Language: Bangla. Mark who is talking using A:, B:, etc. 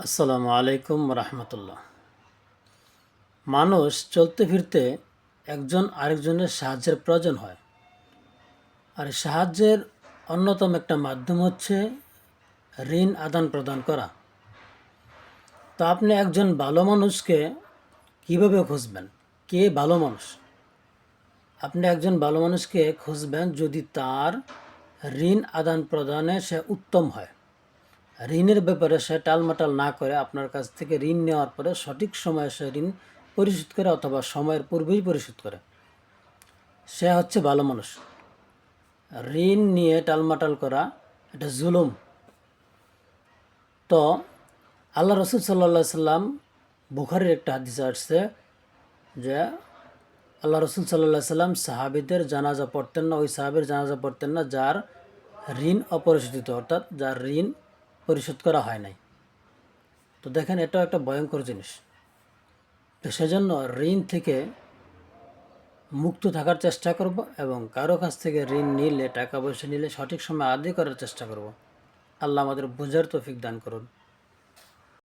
A: আসসালামু আলাইকুম রহমতুল্লাহ। মানুষ চলতে ফিরতে একজন আরেকজনের সাহায্যের প্রয়োজন হয়, আর এই সাহায্যের অন্যতম একটা মাধ্যম হচ্ছে ঋণ আদান প্রদান করা। তো আপনি একজন ভালো মানুষকে কিভাবে খুঁজবেন? কে ভালো মানুষ? আপনি একজন ভালো মানুষকে খুঁজবেন যদি তার ঋণ আদান প্রদানে সে উত্তম হয়। ঋণের ব্যাপারে সে টালমাটাল না করে আপনার কাছ থেকে ঋণ নেওয়ার পরে সঠিক সময়ে সে ঋণ পরিশোধ করে অথবা সময়ের পূর্বেই পরিশোধ করে, সে হচ্ছে ভালো মানুষ। ঋণ নিয়ে টালমাটাল করা এটা জুলুম। তো আল্লাহ রসুল সাল্লা সাল্লাম, বুখারির একটা হাদিসে আসছে যে আল্লাহ রসুল সাল্লাহ সাল্লাম সাহাবিদের জানাজা পড়তেন না, ওই সাহাবির জানাজা পড়তেন না যার ঋণ অপরিশোধিত, অর্থাৎ যার ঋণ পরিশোধ করা হয় নাই। তো দেখেন, এটাও একটা ভয়ঙ্কর জিনিস। তো সেজন্য ঋণ থেকে মুক্ত থাকার চেষ্টা করব এবং কারো কাছ থেকে ঋণ নিলে, টাকা পয়সা নিলে সঠিক সময় আদায় করার চেষ্টা করব। আল্লাহ আমাদের বোঝার তৌফিক দান করুন।